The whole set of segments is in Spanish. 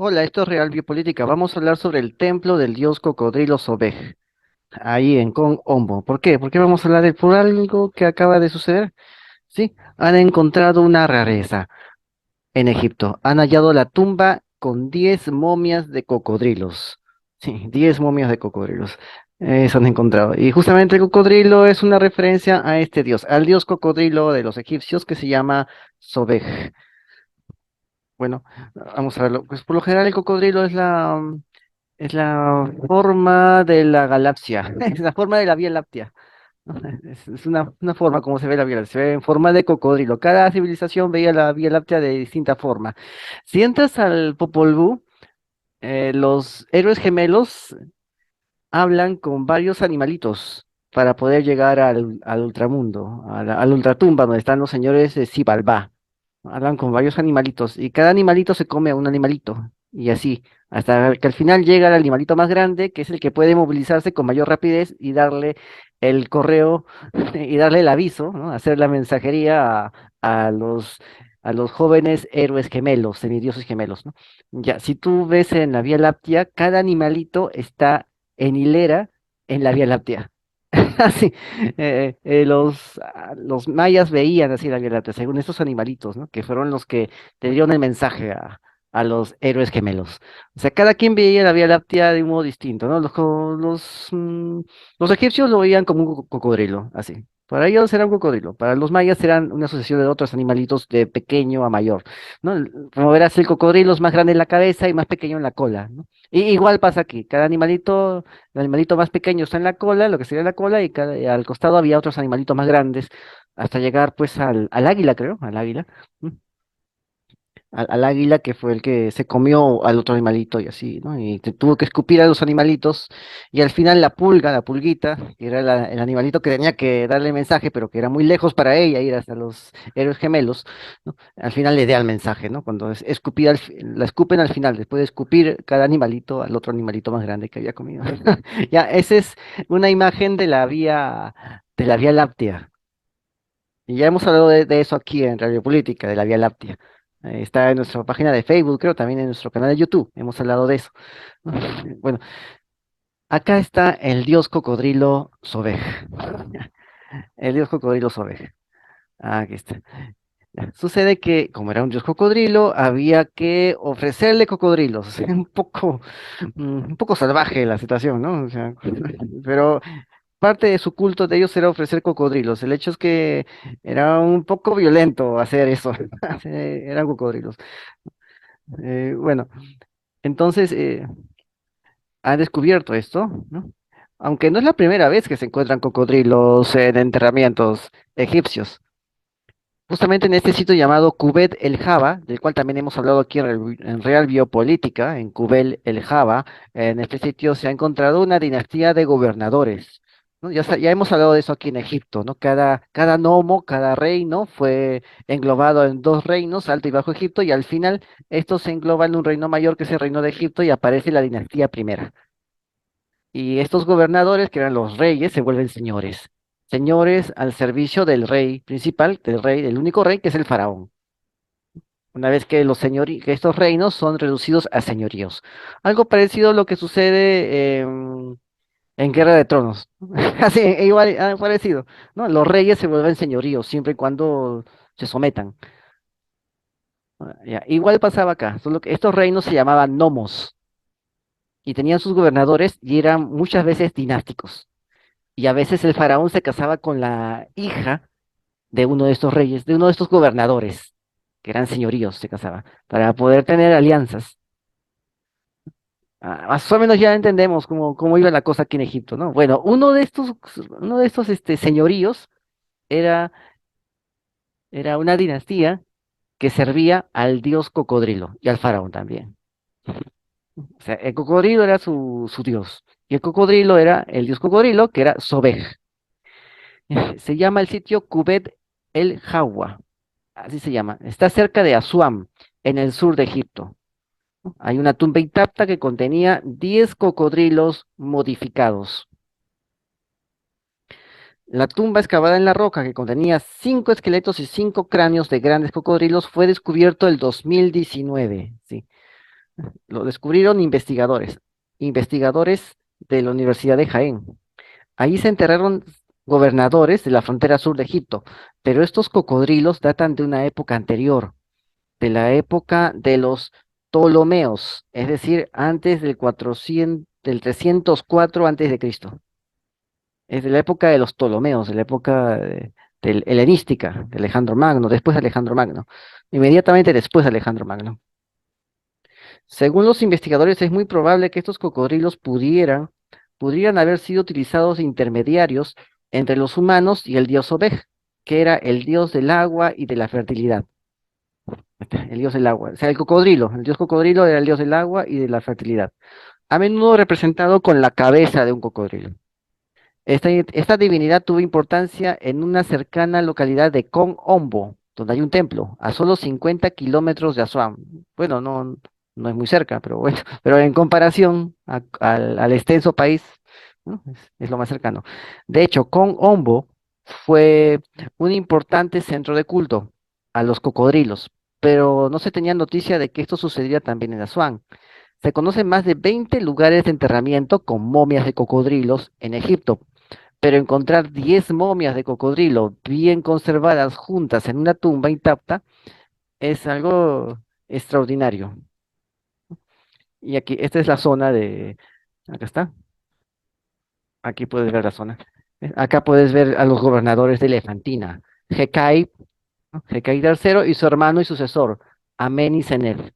Hola, esto es Real Biopolítica. Vamos a hablar sobre el templo del dios cocodrilo Sobek, ahí en Con Ombo. ¿Por qué? Porque vamos a hablar de por algo que acaba de suceder. Sí, han encontrado una rareza en Egipto. Han hallado la tumba con 10 momias de cocodrilos. Sí, 10 momias de cocodrilos. Eso han encontrado. Y justamente el cocodrilo es una referencia a este dios, al dios cocodrilo de los egipcios que se llama Sobek. Bueno, vamos a verlo. Pues por lo general el cocodrilo es la forma de la galaxia, es la forma de la Vía Láctea. ¿No? Es una forma como se ve la Vía Láctea, se ve en forma de cocodrilo. Cada civilización veía la Vía Láctea de distinta forma. Si entras al Popol Vuh, los héroes gemelos hablan con varios animalitos para poder llegar al ultramundo, al ultratumba, donde están los señores de Xibalbá. Hablan con varios animalitos y cada animalito se come a un animalito y así, hasta que al final llega el animalito más grande, que es el que puede movilizarse con mayor rapidez y darle el correo y darle el aviso, ¿no? Hacer la mensajería a los jóvenes héroes gemelos, semidioses gemelos, ¿no? Ya, si tú ves en la Vía Láctea, cada animalito está en hilera en la Vía Láctea. Así, los mayas veían así la Vía Láctea, según estos animalitos, ¿no? Que fueron los que te dieron el mensaje a los héroes gemelos. O sea, cada quien veía la Vía Láctea de un modo distinto, ¿no? Los egipcios lo veían como un cocodrilo, así. Para ellos era un cocodrilo, para los mayas eran una asociación de otros animalitos de pequeño a mayor, ¿no? Como verás, el cocodrilo es más grande en la cabeza y más pequeño en la cola, ¿no? Y igual pasa aquí, cada animalito, el animalito más pequeño está en la cola, lo que sería la cola, y al costado había otros animalitos más grandes, hasta llegar pues al águila, creo, al águila. ¿No? Al águila que fue el que se comió al otro animalito y así, ¿no? Y tuvo que escupir a los animalitos y al final la pulga, la pulguita, que era el animalito que tenía que darle el mensaje, pero que era muy lejos para ella ir hasta los héroes gemelos, ¿no? Al final le da el mensaje, ¿no? Cuando es escupida, la escupen al final, después de escupir cada animalito al otro animalito más grande que había comido. Ya, esa es una imagen de la Vía Láctea. Y ya hemos hablado de eso aquí en Radio Política, de la Vía Láctea. Está en nuestra página de Facebook, creo, también en nuestro canal de YouTube. Hemos hablado de eso. ¿No? Bueno, acá está el dios cocodrilo Sobek. El dios cocodrilo Sobek. Aquí está. Ya. Sucede que, como era un dios cocodrilo, había que ofrecerle cocodrilos. Un poco salvaje la situación, ¿no? O sea, pero parte de su culto de ellos era ofrecer cocodrilos. El hecho es que era un poco violento hacer eso. Eran cocodrilos. Bueno, entonces han descubierto esto, ¿no? Aunque no es la primera vez que se encuentran cocodrilos en enterramientos egipcios. Justamente en este sitio llamado Cubet el Java, del cual también hemos hablado aquí en Real Biopolítica, en Cubel el Java, en este sitio se ha encontrado una dinastía de gobernadores, ¿no? Ya hemos hablado de eso aquí en Egipto, ¿no? Cada nomo, cada reino fue englobado en dos reinos, Alto y Bajo Egipto, y al final estos se engloban en un reino mayor que es el reino de Egipto y aparece la dinastía primera. Y estos gobernadores, que eran los reyes, se vuelven señores. Señores al servicio del rey principal, del rey, del único rey que es el faraón. Una vez que que estos reinos son reducidos a señoríos. Algo parecido a lo que sucede en Guerra de Tronos. Así, igual, parecido, ¿no? Los reyes se vuelven señoríos siempre y cuando se sometan. Ya, igual pasaba acá, solo que estos reinos se llamaban nomos y tenían sus gobernadores y eran muchas veces dinásticos. Y a veces el faraón se casaba con la hija de uno de estos reyes, de uno de estos gobernadores, que eran señoríos, se casaba, para poder tener alianzas. Más o menos ya entendemos cómo iba la cosa aquí en Egipto, ¿no? Bueno, uno de estos señoríos era, era una dinastía que servía al dios cocodrilo y al faraón también. O sea, el cocodrilo era su dios y el cocodrilo era el dios cocodrilo, que era Sobek. Se llama el sitio Cubet el Jawa, así se llama. Está cerca de Asuán, en el sur de Egipto. Hay una tumba intacta que contenía 10 cocodrilos modificados. La tumba excavada en la roca, que contenía 5 esqueletos y 5 cráneos de grandes cocodrilos, fue descubierto el 2019. Sí. Lo descubrieron investigadores de la Universidad de Jaén. Ahí se enterraron gobernadores de la frontera sur de Egipto, pero estos cocodrilos datan de una época anterior, de la época de los Ptolomeos, es decir, antes del 400, del 304 antes de Cristo. Es de la época de los Ptolomeos, de la época del helenística, de Alejandro Magno, después de Alejandro Magno, inmediatamente después de Alejandro Magno. Según los investigadores, es muy probable que estos cocodrilos pudieran haber sido utilizados de intermediarios entre los humanos y el dios Obej, que era el dios del agua y de la fertilidad. El dios del agua. O sea, el dios cocodrilo era el dios del agua y de la fertilidad, a menudo representado con la cabeza de un cocodrilo. Esta divinidad tuvo importancia en una cercana localidad de Con Ombo, donde hay un templo, a solo 50 kilómetros de Asuán. Bueno, no es muy cerca, pero bueno, pero en comparación al extenso país, ¿no? Es lo más cercano. De hecho, Con Ombo fue un importante centro de culto a los cocodrilos, pero no se tenía noticia de que esto sucedía también en Asuán. Se conocen más de 20 lugares de enterramiento con momias de cocodrilos en Egipto, pero encontrar 10 momias de cocodrilo bien conservadas juntas en una tumba intacta es algo extraordinario. Y aquí, esta es la zona acá está, aquí puedes ver la zona. Acá puedes ver a los gobernadores de Elefantina, Jekai, ¿no? Jekai III y su hermano y sucesor, Amenis-Enel,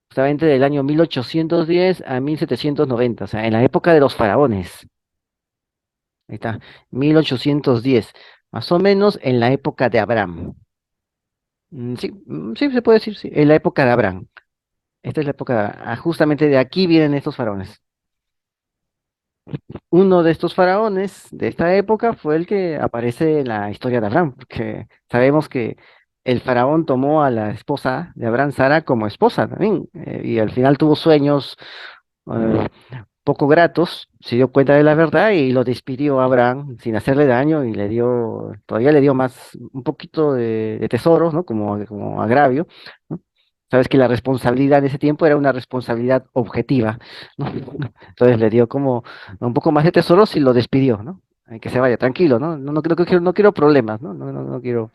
justamente del año 1810 a 1790, o sea, en la época de los faraones. Ahí está, 1810, más o menos en la época de Abraham. Sí, sí, se puede decir, sí, en la época de Abraham. Esta es la época, justamente de aquí vienen estos faraones. Uno de estos faraones de esta época fue el que aparece en la historia de Abraham, porque sabemos que el faraón tomó a la esposa de Abraham, Sara, como esposa también, y al final tuvo sueños eh, poco gratos, se dio cuenta de la verdad y lo despidió a Abraham sin hacerle daño y todavía le dio más, un poquito de tesoros, ¿no? Como agravio, ¿no? Sabes que la responsabilidad en ese tiempo era una responsabilidad objetiva, ¿no? Entonces le dio como un poco más de tesoros y lo despidió, ¿no? Que se vaya tranquilo, ¿no? No quiero problemas, ¿no? No quiero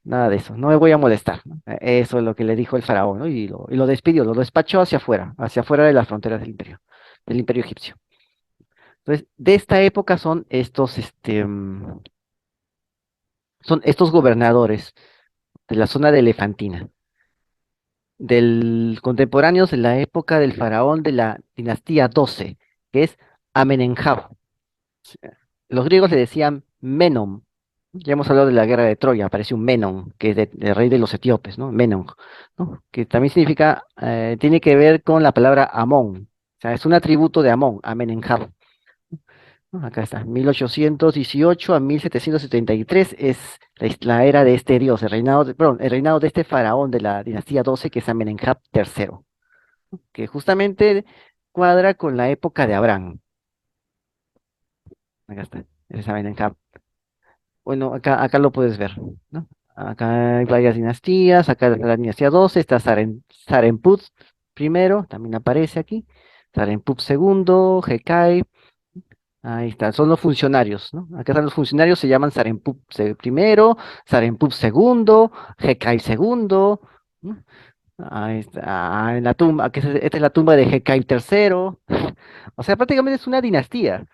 nada de eso, no me voy a molestar, ¿no? Eso es lo que le dijo el faraón, ¿no? Y lo despidió, lo despachó hacia afuera de las fronteras del imperio egipcio. Entonces, de esta época son estos gobernadores de la zona de Elefantina, del contemporáneos de la época del faraón de la dinastía 12, que es Amenemhab. Los griegos le decían Menon. Ya hemos hablado de la guerra de Troya, aparece un Menon, que es del rey de los etíopes, ¿no? Menon, ¿no? Que también significa, tiene que ver con la palabra Amón. O sea, es un atributo de Amón, Amenemhab. ¿No? Acá está, 1818 a 1773 es la era de este dios, el reinado de este faraón de la dinastía 12, que es Amenemhab III, que justamente cuadra con la época de Abraham. Acá está, es Amenemhab. Bueno, acá lo puedes ver, ¿no? Acá hay varias dinastías, acá la dinastía 12 está Saremput primero, también aparece aquí, Saremput segundo, Jekai, ahí está, son los funcionarios, ¿no? Acá están los funcionarios, se llaman primero, Saremput segundo, Jekai segundo, ¿no? Ahí está, en la tumba, esta es la tumba de Jekai tercero, o sea, prácticamente es una dinastía.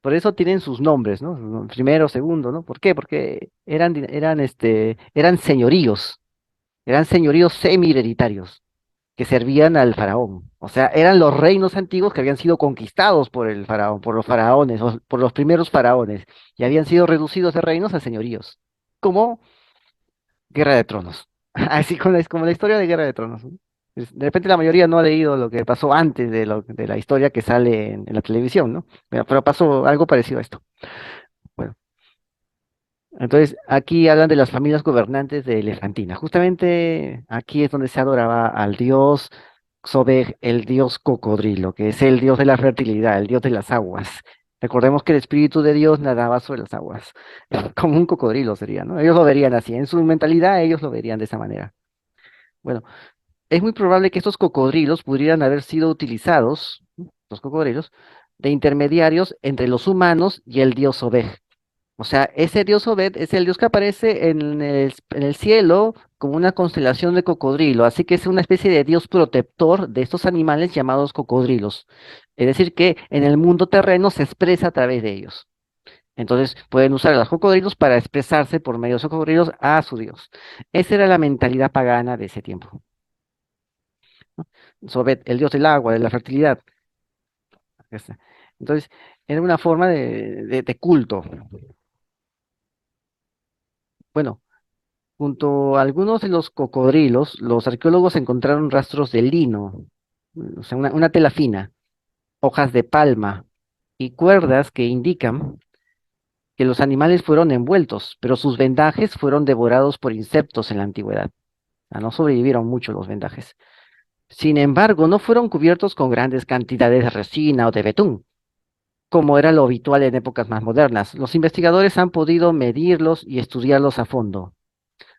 Por eso tienen sus nombres, ¿no? Primero, segundo, ¿no? ¿Por qué? Porque eran señoríos semi-hereditarios que servían al faraón. O sea, eran los reinos antiguos que habían sido conquistados por el faraón, por los faraones, o por los primeros faraones, y habían sido reducidos de reinos a señoríos, como Guerra de Tronos. Así como la historia de Guerra de Tronos, ¿no? De repente la mayoría no ha leído lo que pasó antes de la historia que sale en la televisión, ¿no? Pero pasó algo parecido a esto. Bueno, entonces aquí hablan de las familias gobernantes de Elefantina. Justamente aquí es donde se adoraba al dios Sobek, el dios cocodrilo, que es el dios de la fertilidad, el dios de las aguas. Recordemos que el espíritu de Dios nadaba sobre las aguas, como un cocodrilo sería, ¿no? Ellos lo verían así, en su mentalidad ellos lo verían de esa manera. Bueno, Es muy probable que estos cocodrilos pudieran haber sido utilizados, los cocodrilos, de intermediarios entre los humanos y el dios Obed. O sea, ese dios Obed es el dios que aparece en el cielo como una constelación de cocodrilo, así que es una especie de dios protector de estos animales llamados cocodrilos. Es decir, que en el mundo terreno se expresa a través de ellos. Entonces pueden usar a los cocodrilos para expresarse por medio de los cocodrilos a su dios. Esa era la mentalidad pagana de ese tiempo. Sobet, el dios del agua, de la fertilidad. Esa. Entonces, era una forma de culto. Bueno, junto a algunos de los cocodrilos, los arqueólogos encontraron rastros de lino, o sea, una tela fina, hojas de palma y cuerdas que indican que los animales fueron envueltos, pero sus vendajes fueron devorados por insectos en la antigüedad. O sea, no sobrevivieron mucho los vendajes. Sin embargo, no fueron cubiertos con grandes cantidades de resina o de betún, como era lo habitual en épocas más modernas. Los investigadores han podido medirlos y estudiarlos a fondo.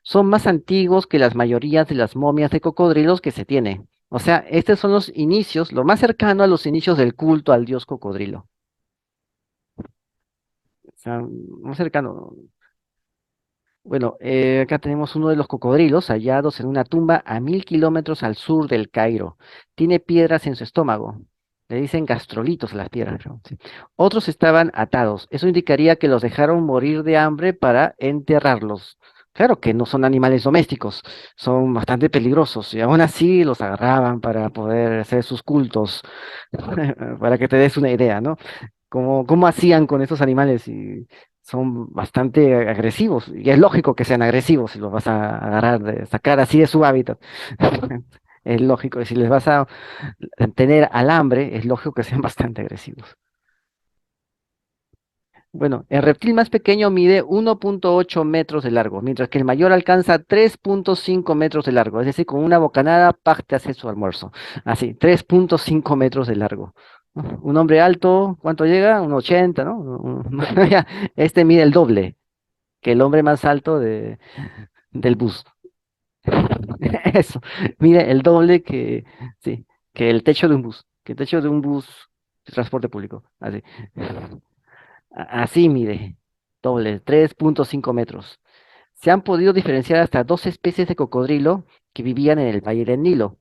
Son más antiguos que las mayorías de las momias de cocodrilos que se tiene. O sea, estos son los inicios, lo más cercano a los inicios del culto al dios cocodrilo. O sea, más cercano. Bueno, acá tenemos uno de los cocodrilos hallados en una tumba a 1000 kilómetros al sur del Cairo. Tiene piedras en su estómago. Le dicen gastrolitos a las piedras, ¿no? Sí. Otros estaban atados. Eso indicaría que los dejaron morir de hambre para enterrarlos. Claro que no son animales domésticos, son bastante peligrosos y aún así los agarraban para poder hacer sus cultos, para que te des una idea, ¿no? ¿Cómo hacían con esos animales? Y son bastante agresivos. Y es lógico que sean agresivos si los vas a agarrar, sacar así de su hábitat. Es lógico. Y si les vas a tener alambre, es lógico que sean bastante agresivos. Bueno, el reptil más pequeño mide 1,8 metros de largo, mientras que el mayor alcanza 3,5 metros de largo. Es decir, con una bocanada, ¡pac! Te hace su almuerzo. Así, 3,5 metros de largo. ¿No? Un hombre alto, ¿cuánto llega? 1,80, ¿no? Ya, este mide el doble que el hombre más alto del bus. Eso, mide el doble sí, que el techo de un bus, que el techo de un bus de transporte público. Así. Así mide, doble, 3,5 metros. Se han podido diferenciar hasta dos especies de cocodrilo que vivían en el Valle del Nilo.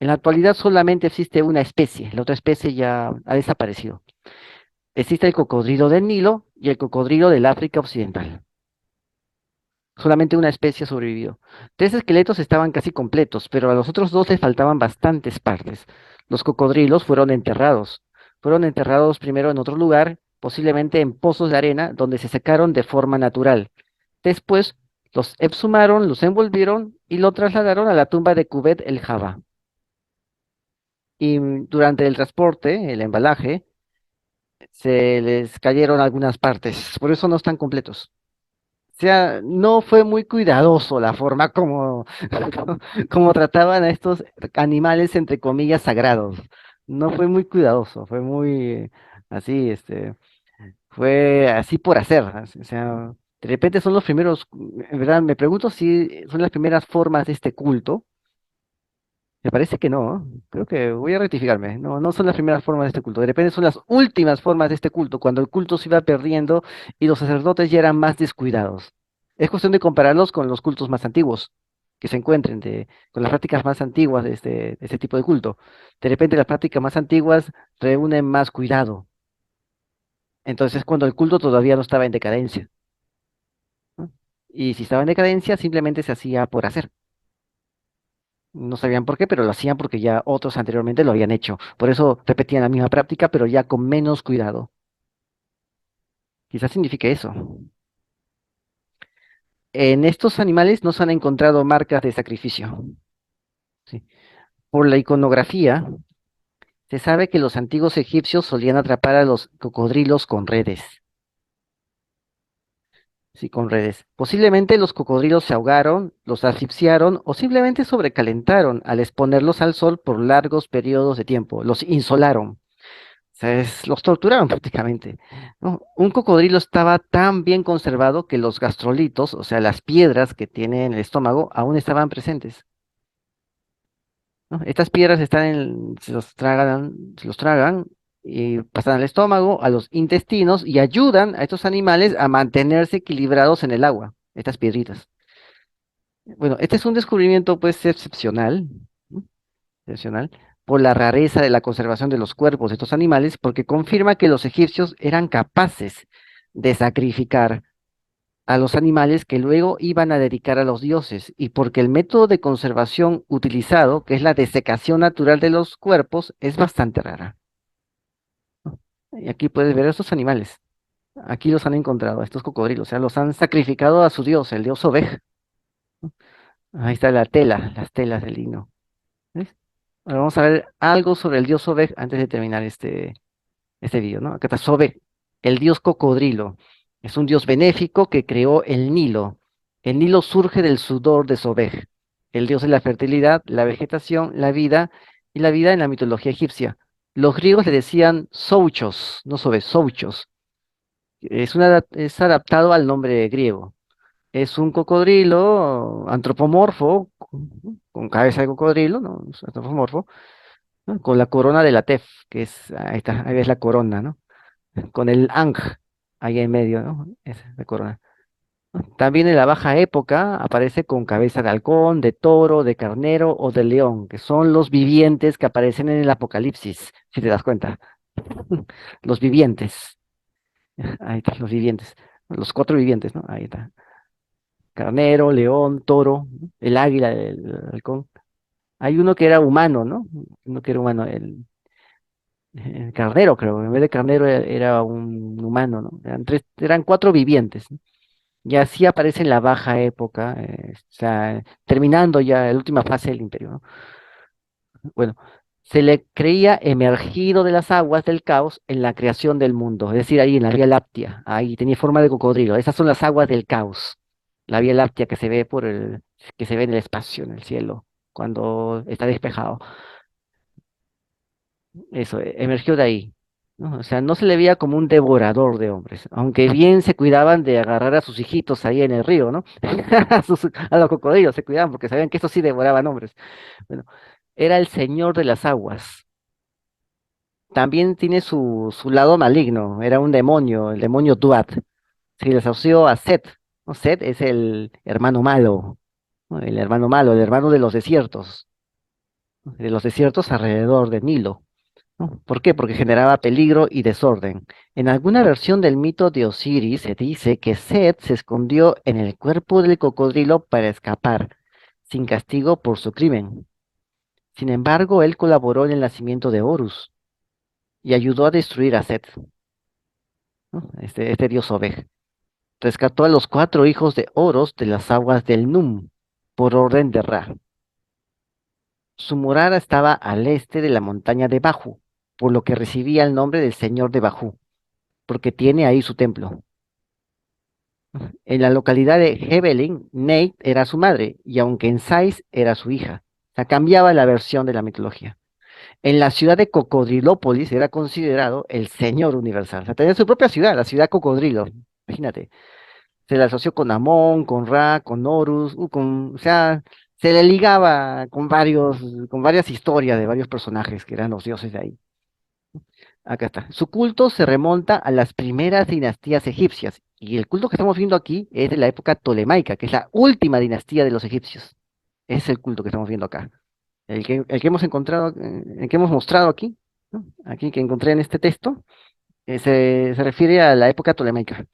En la actualidad solamente existe una especie, la otra especie ya ha desaparecido. Existe el cocodrilo del Nilo y el cocodrilo del África Occidental. Solamente una especie sobrevivió. Tres esqueletos estaban casi completos, pero a los otros dos les faltaban bastantes partes. Los cocodrilos fueron enterrados. Fueron enterrados primero en otro lugar, posiblemente en pozos de arena, donde se secaron de forma natural. Después los exhumaron, los envolvieron y lo trasladaron a la tumba de Cubet el Java. Y durante el transporte, el embalaje, se les cayeron algunas partes, por eso no están completos. O sea, no fue muy cuidadoso la forma como, como trataban a estos animales, entre comillas, sagrados. No fue muy cuidadoso, fue muy así, fue así por hacer. O sea, de repente son los primeros, en verdad, me pregunto si son las primeras formas de este culto. Me parece que no. Creo que voy a rectificarme. No, no son las primeras formas de este culto. De repente son las últimas formas de este culto, cuando el culto se iba perdiendo y los sacerdotes ya eran más descuidados. Es cuestión de compararlos con los cultos más antiguos que se encuentren, con las prácticas más antiguas de este tipo de culto. De repente las prácticas más antiguas reúnen más cuidado. Entonces es cuando el culto todavía no estaba en decadencia, ¿no? Y si estaba en decadencia, simplemente se hacía por hacer. No sabían por qué, pero lo hacían porque ya otros anteriormente lo habían hecho. Por eso repetían la misma práctica, pero ya con menos cuidado. Quizás signifique eso. En estos animales no se han encontrado marcas de sacrificio. ¿Sí? Por la iconografía, se sabe que los antiguos egipcios solían atrapar a los cocodrilos con redes. Sí, con redes. Posiblemente los cocodrilos se ahogaron, los asfixiaron o simplemente sobrecalentaron al exponerlos al sol por largos periodos de tiempo. Los insolaron. Sea, los torturaron prácticamente, ¿no? Un cocodrilo estaba tan bien conservado que los gastrolitos, o sea, las piedras que tiene en el estómago, aún estaban presentes. ¿no? Estas piedras se los tragan y pasan al estómago, a los intestinos y ayudan a estos animales a mantenerse equilibrados en el agua, estas piedritas. Bueno, este es un descubrimiento pues excepcional, ¿no? Excepcional, por la rareza de la conservación de los cuerpos de estos animales, porque confirma que los egipcios eran capaces de sacrificar a los animales que luego iban a dedicar a los dioses, y porque el método de conservación utilizado, que es la desecación natural de los cuerpos, es bastante rara. Y aquí puedes ver a estos animales. Aquí los han encontrado, estos cocodrilos, o sea, los han sacrificado a su dios, el dios Obej. Ahí está la tela, las telas del lino. ¿Ves? Ahora vamos a ver algo sobre el dios Sobek antes de terminar este video, ¿no? Acá está Sobek, el dios cocodrilo. Es un dios benéfico que creó el Nilo. El Nilo surge del sudor de Sobek, el dios de la fertilidad, la vegetación, la vida y la vida en la mitología egipcia. Los griegos le decían Souchos, no Sobek, Souchos. Es adaptado al nombre griego. Es un cocodrilo antropomorfo, con cabeza de cocodrilo, ¿no? Es antropomorfo, ¿no? Con la corona de la tef, que es, ahí está, ahí ves la corona, ¿no? Con el Ang ahí en medio, ¿no? Esa es la corona. También en la baja época aparece con cabeza de halcón, de toro, de carnero o de león, que son los vivientes que aparecen en el Apocalipsis, si te das cuenta. Los vivientes, ahí están los vivientes, los cuatro vivientes, ¿no? Ahí está. Carnero, león, toro, ¿no? El águila, el halcón. Hay uno que era humano, ¿no? Uno que era humano, el carnero, creo. En vez de carnero era un humano, ¿no? Eran cuatro vivientes, ¿no? Y así aparece en la baja época, o sea, terminando ya la última fase del imperio, ¿no? Bueno, se le creía emergido de las aguas del caos en la creación del mundo, es decir, ahí en la Vía Láctea, ahí tenía forma de cocodrilo. Esas son las aguas del caos, la Vía Láctea que se ve que se ve en el espacio, en el cielo, cuando está despejado. Eso, emergió de ahí, ¿no? O sea, no se le veía como un devorador de hombres, aunque bien se cuidaban de agarrar a sus hijitos ahí en el río, ¿no? A los cocodrilos se cuidaban porque sabían que estos sí devoraban hombres. Bueno, era el señor de las aguas. También tiene su lado maligno, era un demonio, el demonio Duat. Se le asoció a Set, ¿no? Set es el hermano malo, ¿no? El hermano malo, el hermano de los desiertos alrededor de Nilo, ¿no? ¿Por qué? Porque generaba peligro y desorden. En alguna versión del mito de Osiris se dice que Set se escondió en el cuerpo del cocodrilo para escapar, sin castigo por su crimen. Sin embargo, él colaboró en el nacimiento de Horus y ayudó a destruir a Set, ¿no? Este dios Obej. Rescató a los cuatro hijos de Horus de las aguas del Num, por orden de Ra. Su morada estaba al este de la montaña de Bajú, por lo que recibía el nombre del Señor de Bajú, porque tiene ahí su templo. En la localidad de Hebelin, Neit era su madre, y aunque en Sais era su hija. O sea, cambiaba la versión de la mitología. En la ciudad de Cocodrilópolis era considerado el Señor Universal. O sea, tenía su propia ciudad, la ciudad Cocodrilo. Imagínate. Se le asoció con Amón, con Ra, con Horus, o sea, se le ligaba con varias historias de varios personajes que eran los dioses de ahí. Acá está. Su culto se remonta a las primeras dinastías egipcias, y el culto que estamos viendo aquí es de la época tolemaica, que es la última dinastía de los egipcios. Es el culto que estamos viendo acá. El que hemos encontrado, el que hemos mostrado aquí, ¿no? Aquí que encontré en este texto, se refiere a la época tolemaica,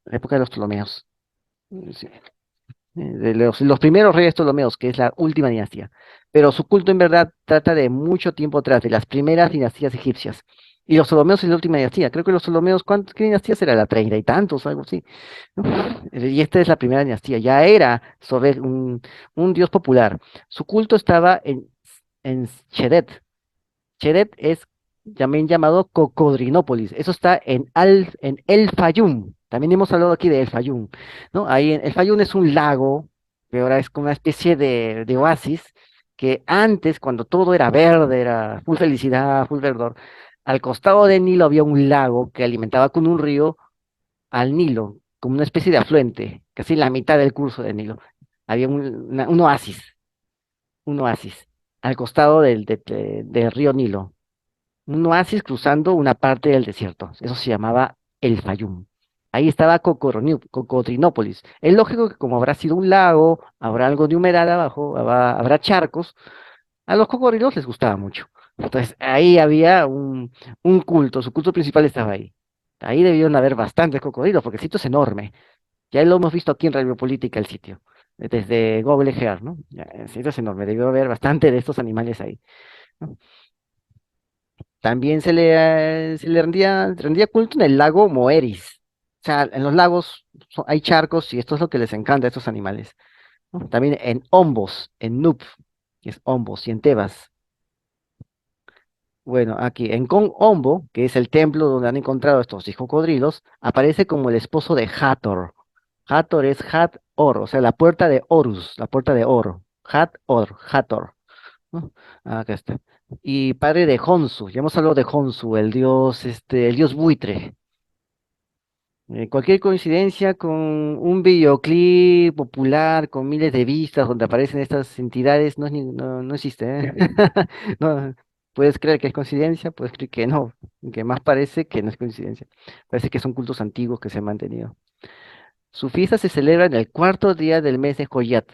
la época de los Ptolomeos. Sí. De los primeros reyes Ptolomeos, que es la última dinastía. Pero su culto en verdad trata de mucho tiempo atrás, de las primeras dinastías egipcias. Y los Ptolomeos es la última dinastía. Creo que los Ptolomeos, ¿qué dinastía será? La treinta y tantos, algo así, ¿no? Y esta es la primera dinastía. Ya era sobre un dios popular. Su culto estaba en Chedet. Chedet es también llamado Cocodrinópolis. Eso está en El Fayum. También hemos hablado aquí de El Fayum, ¿no? Ahí El Fayum es un lago, que ahora es como una especie de oasis, que antes, cuando todo era verde, era full felicidad, full verdor, al costado del Nilo había un lago que alimentaba con un río al Nilo, como una especie de afluente, casi la mitad del curso del Nilo. Había un oasis, un oasis. al costado del río Nilo, un oasis cruzando una parte del desierto. Eso se llamaba el Fayum. Ahí estaba Cocodrinópolis. Es lógico que como habrá sido un lago, habrá algo de humedad abajo, habrá charcos, a los cocodrilos les gustaba mucho. Entonces ahí había un culto, su culto principal estaba ahí. Ahí debieron haber bastantes cocodrilos, porque el sitio es enorme. Ya lo hemos visto aquí en Radio Política, el sitio, desde Google Earth, ¿no? Ya, el sitio es enorme, debió haber bastante de estos animales ahí, ¿no? También se le rendía culto en el lago Moeris. O sea, en los lagos hay charcos y esto es lo que les encanta a estos animales, ¿no? También en Ombos, en Nup, que es Ombos, y en Tebas. Bueno, aquí en Con Ombo, que es el templo donde han encontrado estos 10 cocodrilos, aparece como el esposo de Hathor. Hathor es Hat-Or, o sea, la puerta de Horus, la puerta de oro. Hat-Or, Hathor, ¿no? Acá está. Y padre de Honsu, ya hemos hablado de Honsu, el dios buitre. Cualquier coincidencia con un videoclip popular con miles de vistas donde aparecen estas entidades no existe, ¿eh? No, puedes creer que es coincidencia, puedes creer que no, que más parece que no es coincidencia. Parece que son cultos antiguos que se han mantenido. Su fiesta se celebra en el cuarto día del mes de Joyat.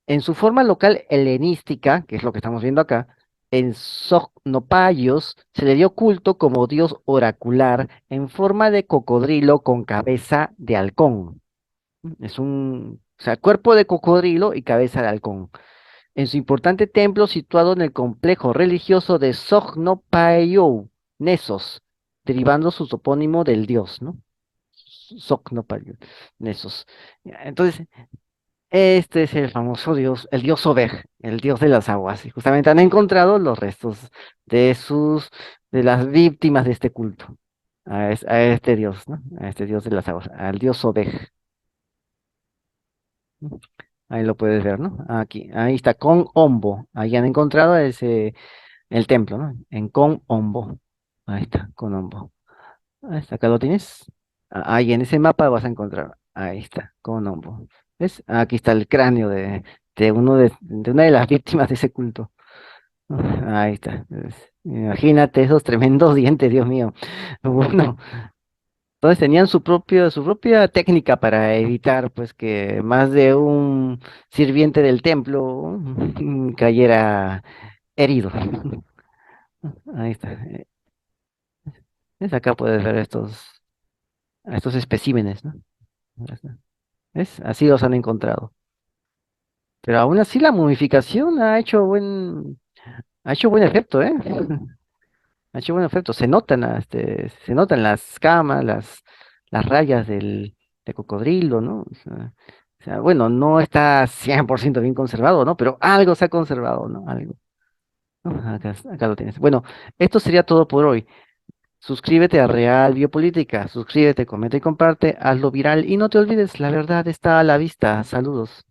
En su forma local helenística, que es lo que estamos viendo acá, en Sognopayos se le dio culto como dios oracular en forma de cocodrilo con cabeza de halcón. O sea, cuerpo de cocodrilo y cabeza de halcón. En su importante templo situado en el complejo religioso de Sognopayou, Nesos, derivando su topónimo del dios, ¿no? Sognopayou, Nesos. Entonces, este es el famoso dios, el dios Obej, el dios de las aguas. Y justamente han encontrado los restos de de las víctimas de este culto. A este dios, ¿no? A este dios de las aguas, al dios Obej. Ahí lo puedes ver, ¿no? Aquí, ahí está, con Ombo. Ahí han encontrado el templo, ¿no? En Con Ombo. Ahí está, con Ombo. Ahí está, acá lo tienes. Ahí en ese mapa vas a encontrar. Ahí está, con Ombo. ¿Ves? Aquí está el cráneo de una de las víctimas de ese culto. Ahí está. Imagínate esos tremendos dientes, Dios mío. Bueno, entonces tenían su propia técnica para evitar pues que más de un sirviente del templo cayera herido. Ahí está. Acá puedes ver estos especímenes, ¿no? Ahí está. ¿Ves? Así los han encontrado. Pero aún así la momificación ha hecho buen efecto, ¿eh? Ha hecho buen efecto. Se notan las camas, las rayas de cocodrilo, ¿no? Bueno, no está 100% bien conservado, ¿no? Pero algo se ha conservado, ¿no? Algo. ¿No? Acá lo tienes. Bueno, esto sería todo por hoy. Suscríbete a Real Biopolítica, suscríbete, comenta y comparte, hazlo viral y no te olvides, la verdad está a la vista. Saludos.